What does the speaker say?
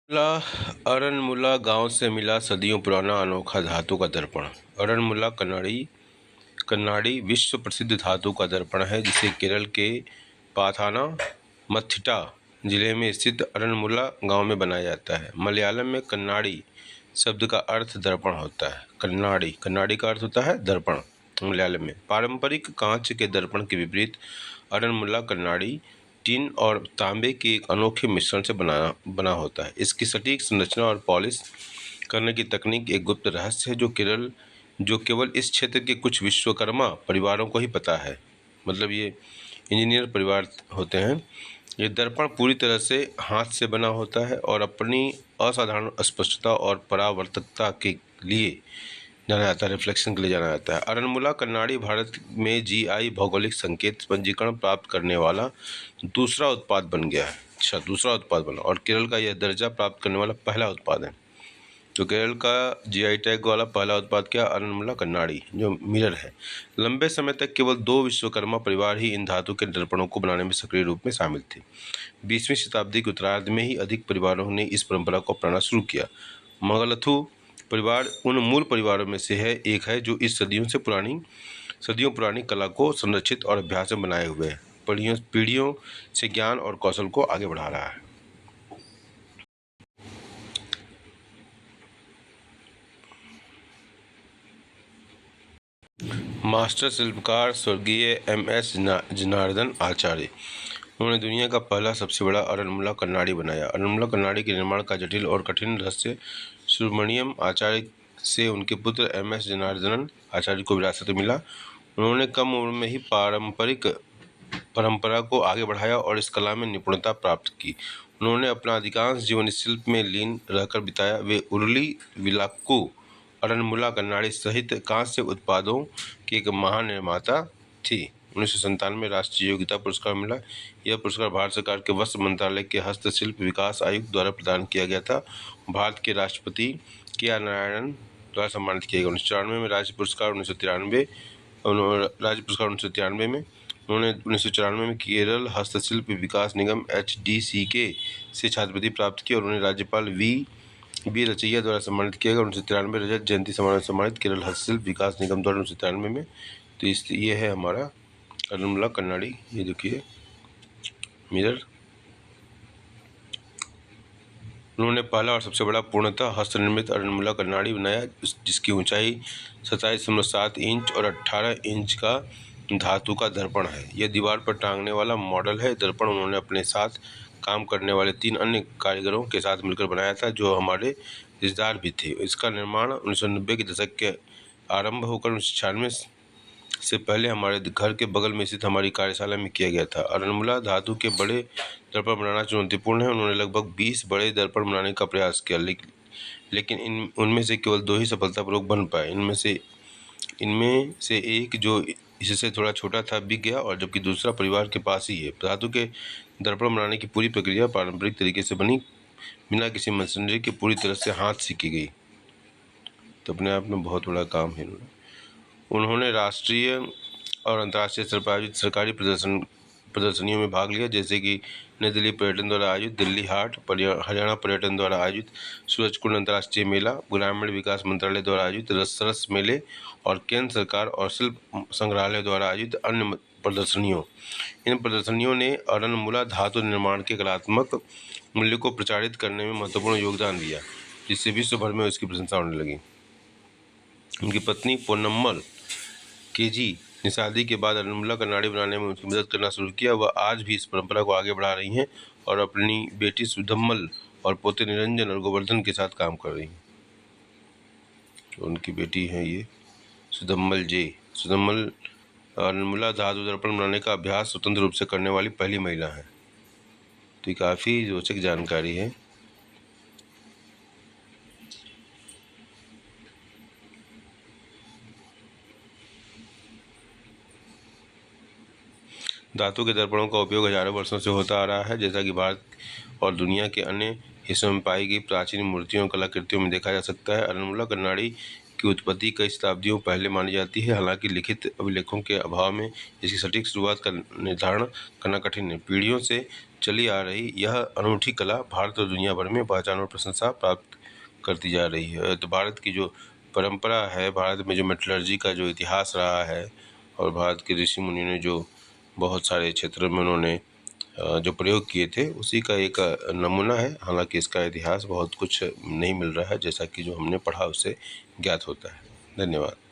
अरनमुला गांव से मिला सदियों पुराना अनोखा धातु का दर्पण। अरनमुला कन्नाडी विश्व प्रसिद्ध धातु का दर्पण है, जिसे केरल के पाथानामथिट्टा जिले में स्थित अरनमुला गांव में बनाया जाता है। मलयालम में कन्नाडी शब्द का अर्थ दर्पण होता है। कन्नाडी का अर्थ होता है दर्पण मलयालम में। पारंपरिक कांच के दर्पण के विपरीत अरनमुला कन्नाडी टिन और तांबे के एक अनोखे मिश्रण से बना होता है। इसकी सटीक संरचना और पॉलिश करने की तकनीक एक गुप्त रहस्य है, जो केवल इस क्षेत्र के कुछ विश्वकर्मा परिवारों को ही पता है। मतलब ये इंजीनियर परिवार होते हैं। ये दर्पण पूरी तरह से हाथ से बना होता है और अपनी असाधारण स्पष्टता और परावर्तकता के लिए जाना जाता है, रिफ्लेक्शन के लिए जाना जाता है। अरनमुला कन्नाडी भारत में जीआई भौगोलिक संकेत पंजीकरण प्राप्त करने वाला दूसरा उत्पाद बन गया है। अच्छा, दूसरा उत्पाद बना, और केरल का यह दर्जा प्राप्त करने वाला पहला उत्पाद है। तो केरल का जीआई टैग वाला पहला उत्पाद क्या? अरनमुला कन्नाडी, जो मिरर है। लंबे समय तक केवल 2 विश्वकर्मा परिवार ही इन धातु के दर्पणों को बनाने में सक्रिय रूप में शामिल थे। 20वीं शताब्दी के उत्तरार्ध में ही अधिक परिवारों ने इस परंपरा को अपनाना शुरू किया। मगलथु परिवार उन मूल परिवारों में से एक है जो इस सदियों पुरानी कला को संरक्षित और अभ्यास में बनाए हुए है। पीढ़ियों से ज्ञान और कौशल को आगे बढ़ा रहा है। मास्टर शिल्पकार स्वर्गीय MS जनार्दन आचार्य, उन्होंने दुनिया का पहला सबसे बड़ा अरनमुला कन्नाडी बनाया। अरनमुला कन्नाडी के निर्माण का जटिल और कठिन रहस्य सुब्रमण्यम आचार्य से उनके पुत्र MS जनार्दनन आचार्य को विरासत में मिला। उन्होंने कम उम्र में ही पारंपरिक परंपरा को आगे बढ़ाया और इस कला में निपुणता प्राप्त की। उन्होंने अपना अधिकांश जीवन इस शिल्प में लीन रहकर बिताया। वे उरुली विलाक्कू अरनमुला कन्नाडी सहित कांस्य उत्पादों की एक महान निर्माता थी। 1997 राष्ट्रीय योग्यता पुरस्कार मिला। यह पुरस्कार भारत सरकार के वस्त्र मंत्रालय के हस्तशिल्प विकास आयुक्त द्वारा प्रदान किया गया था। भारत के राष्ट्रपति KR नारायणन द्वारा सम्मानित किया गया। 1994 में राज्य पुरस्कार 1993 में उन्होंने 1994 में केरल हस्तशिल्प विकास निगम HDCK से छात्रवृत्ति प्राप्त की और उन्हें राज्यपाल V रचैया द्वारा सम्मानित किया गया। 1993 रजत जयंती समारोह सम्मानित केरल हस्तशिल्प विकास निगम द्वारा 1993 में। तो ये है हमारा अरनमुला कन्नाडी। ये देखिए मिरर। उन्होंने पहला और सबसे बड़ा पूर्णतः हस्तनिर्मित अरनमुला कन्नाडी बनाया, जिसकी ऊंचाई 27.7 इंच और 18 इंच का धातु का दर्पण है। यह दीवार पर टांगने वाला मॉडल है। दर्पण उन्होंने अपने साथ काम करने वाले 3 अन्य कारीगरों के साथ मिलकर बनाया था, जो हमारे रिश्तेदार भी थे। इसका निर्माण 1990 के दशक के आरंभ होकर 1996 से पहले हमारे घर के बगल में स्थित हमारी कार्यशाला में किया गया था। अरनमुला धातु के बड़े दर्पण बनाना चुनौतीपूर्ण है। उन्होंने लगभग 20 बड़े दर्पण बनाने का प्रयास किया, लेकिन उनमें से केवल 2 ही सफलतापूर्वक बन पाए। इनमें से एक, जो इससे थोड़ा छोटा था, बिक गया, और जबकि दूसरा परिवार के पास ही है। धातु के दर्पण बनाने की पूरी प्रक्रिया पारंपरिक तरीके से बनी, बिना किसी मशीनरी के पूरी तरह से हाथ से की गई। तो अपने आप में बहुत बड़ा काम है। उन्होंने राष्ट्रीय और अंतर्राष्ट्रीय स्तर पर आयोजित सरकारी प्रदर्शनियों में भाग लिया, जैसे कि नई दिल्ली पर्यटन द्वारा आयोजित दिल्ली हाट, हरियाणा पर्यटन द्वारा आयोजित सूरजकुंड अंतर्राष्ट्रीय मेला, ग्रामीण विकास मंत्रालय द्वारा आयोजित सरस मेले और केंद्र सरकार और शिल्प संग्रहालय द्वारा आयोजित अन्य प्रदर्शनियों। इन प्रदर्शनियों ने अरनमुला धातु निर्माण के कलात्मक मूल्य को प्रचारित करने में महत्वपूर्ण योगदान दिया, जिससे विश्व भर में उसकी प्रशंसा होने लगी। उनकी पत्नी पोन्नम्मल KG ने शादी के बाद अरनमुला कन्नाडी बनाने में उनकी मदद करना शुरू किया। वह आज भी इस परंपरा को आगे बढ़ा रही हैं और अपनी बेटी सुधम्मल और पोते निरंजन और गोवर्धन के साथ काम कर रही हैं। उनकी बेटी है ये सुधम्मल J। सुधम्मल अरनमुला धातु दर्पण बनाने का अभ्यास स्वतंत्र रूप से करने वाली पहली महिला है। तो ये काफ़ी रोचक जानकारी है। धातु के दर्पणों का उपयोग हजारों वर्षों से होता आ रहा है, जैसा कि भारत और दुनिया के अन्य हिस्सों में पाई गई प्राचीन मूर्तियों और कलाकृतियों में देखा जा सकता है। अरनमुला कन्नाडी की उत्पत्ति कई शताब्दियों पहले मानी जाती है। हालांकि लिखित अभिलेखों के अभाव में इसकी सटीक शुरुआत का निर्धारण करना कठिन है। पीढ़ियों से चली आ रही यह अनूठी कला भारत और दुनिया भर में पहचान और प्रशंसा प्राप्त करती जा रही है। तो भारत की जो परंपरा है, भारत में जो मेटलर्जी का जो इतिहास रहा है और भारत के ऋषि मुनियों ने जो बहुत सारे क्षेत्रों में उन्होंने जो प्रयोग किए थे, उसी का एक नमूना है। हालांकि इसका इतिहास बहुत कुछ नहीं मिल रहा है, जैसा कि जो हमने पढ़ा उससे ज्ञात होता है। धन्यवाद।